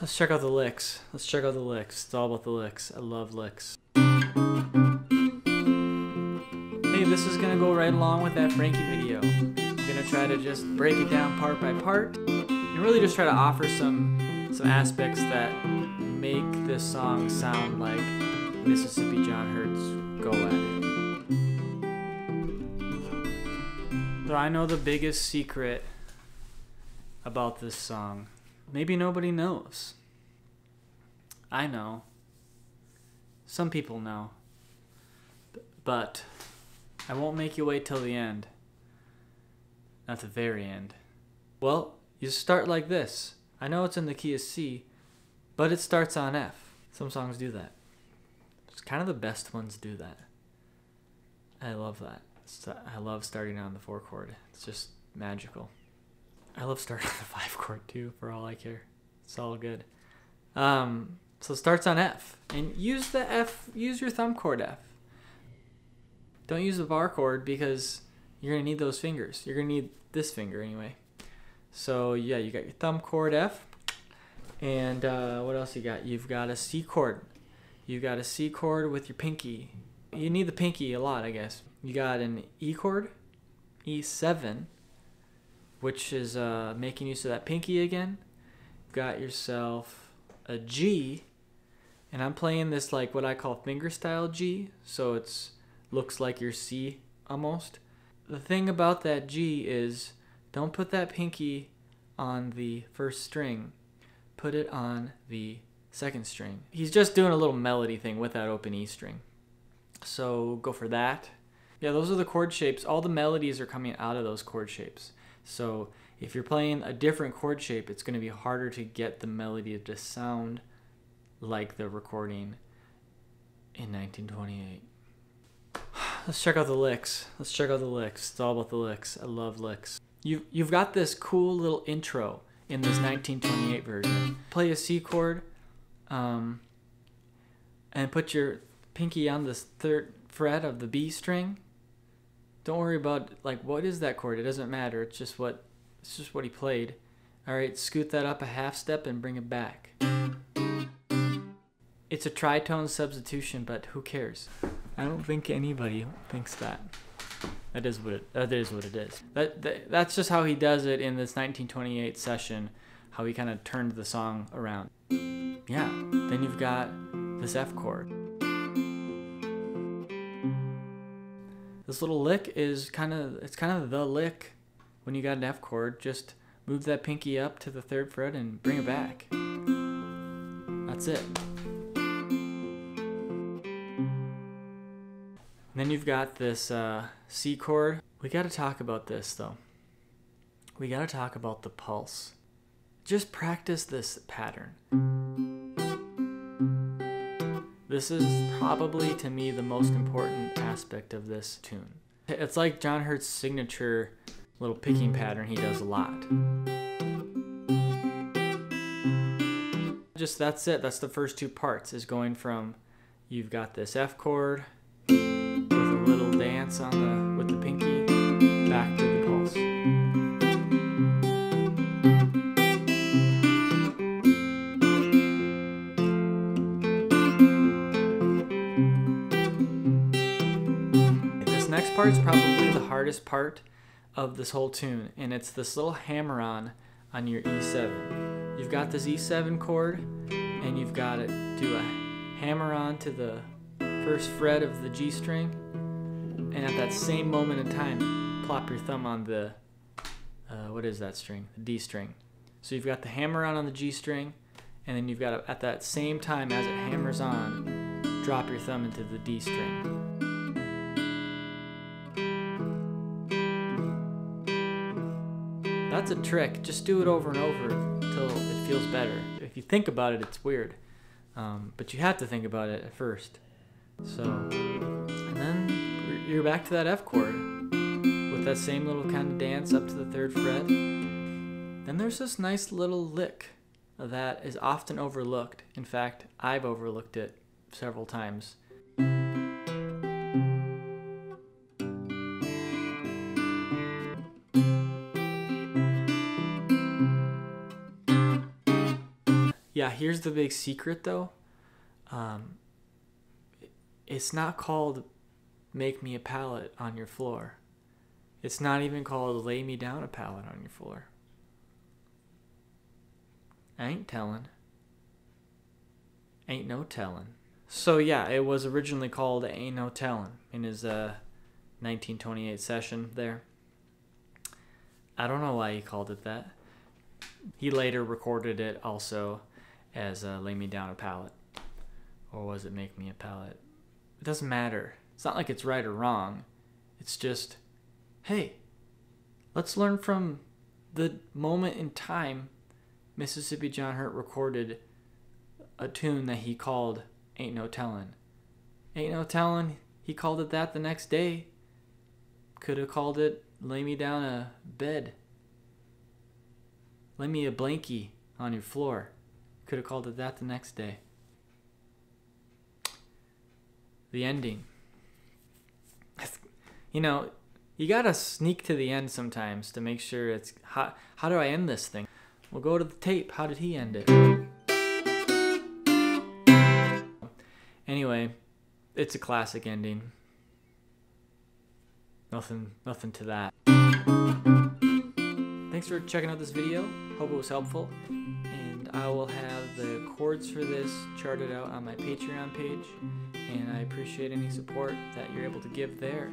Let's check out the licks. Let's check out the licks. It's all about the licks. I love licks. Hey, this is gonna go right along with that Frankie video. I'm gonna try to just break it down part by part and really just try to offer some aspects that make this song sound like Mississippi John Hurt's Go At It. So I know the biggest secret about this song. Maybe nobody knows. I know. Some people know. But I won't make you wait till the end. Not the very end. Well, you start like this. I know it's in the key of C, but it starts on F. Some songs do that. It's kind of the best ones do that. I love that. I love starting on the 4 chord. It's just magical. I love starting on the 5 chord too, for all I care. It's all good. So it starts on F. And use the F, use your thumb chord F. Don't use the bar chord because you're going to need those fingers. You're going to need this finger anyway. So yeah, you got your thumb chord F. And what else you got? You've got a C chord. You've got a C chord with your pinky. You need the pinky a lot, I guess. You got an E chord, E7, which is making use of that pinky again. You've got yourself a G, and I'm playing this like what I call finger style G, so it's looks like your C almost. The thing about that G is don't put that pinky on the first string. Put it on the second string. He's just doing a little melody thing with that open E string. So go for that. Yeah, those are the chord shapes. All the melodies are coming out of those chord shapes. So if you're playing a different chord shape, it's going to be harder to get the melody to sound like the recording in 1928. Let's check out the licks. Let's check out the licks. It's all about the licks. I love licks. You've got this cool little intro in this 1928 version. Play a C chord and put your pinky on the 3rd fret of the B string. Don't worry about like what is that chord. It doesn't matter. It's just what he played. All right, scoot that up a half step and bring it back. It's a tritone substitution, but who cares? I don't think anybody thinks that. That is what it is. That's just how he does it in this 1928 session, how he kind of turned the song around. Yeah, then you've got this F chord. This little lick is kind of the lick when you got an F chord. Just move that pinky up to the 3rd fret and bring it back. That's it. And then you've got this C chord. We got to talk about this though. We got to talk about the pulse. Just practice this pattern. This is probably, to me, the most important aspect of this tune. It's like John Hurt's signature little picking pattern he does a lot. Just that's it. That's the first 2 parts, is going from, you've got this F chord with a little dance on with the pinky back to the pulse. Next part's probably the hardest part of this whole tune, and it's this little hammer-on your E7. You've got this E7 chord, and you've got to do a hammer-on to the 1st fret of the G string, and at that same moment in time, plop your thumb on the, what is that string? The D string. So you've got the hammer-on the G string, and then you've got to, at that same time as it hammers on, drop your thumb into the D string. That's a trick. Just do it over and over until it feels better. If you think about it, it's weird. But you have to think about it at first. So, and then you're back to that F chord with that same little kind of dance up to the 3rd fret. Then there's this nice little lick that is often overlooked. In fact, I've overlooked it several times. Yeah, here's the big secret though. It's not called Make Me a Pallet on Your Floor. It's not even called Lay Me Down a Pallet on Your Floor. I ain't telling. Ain't no telling. So yeah, it was originally called Ain't No Tellin' in his 1928 session there. I don't know why he called it that. He later recorded it also as Lay Me Down a Pallet. Or was it Make Me a Pallet? It doesn't matter. It's not like it's right or wrong. It's just, hey, let's learn from the moment in time Mississippi John Hurt recorded a tune that he called Ain't No Tellin'. Ain't No Tellin', he called it that the next day. Could have called it Lay Me Down a Bed. Lay me a blankie on your floor. Could have called it that the next day. The ending. You know, you gotta sneak to the end sometimes to make sure it's... How do I end this thing? We'll go to the tape. How did he end it? Anyway, it's a classic ending. Nothing to that. Thanks for checking out this video. Hope it was helpful. And I will have the chords for this charted out on my Patreon page. And I appreciate any support that you're able to give there.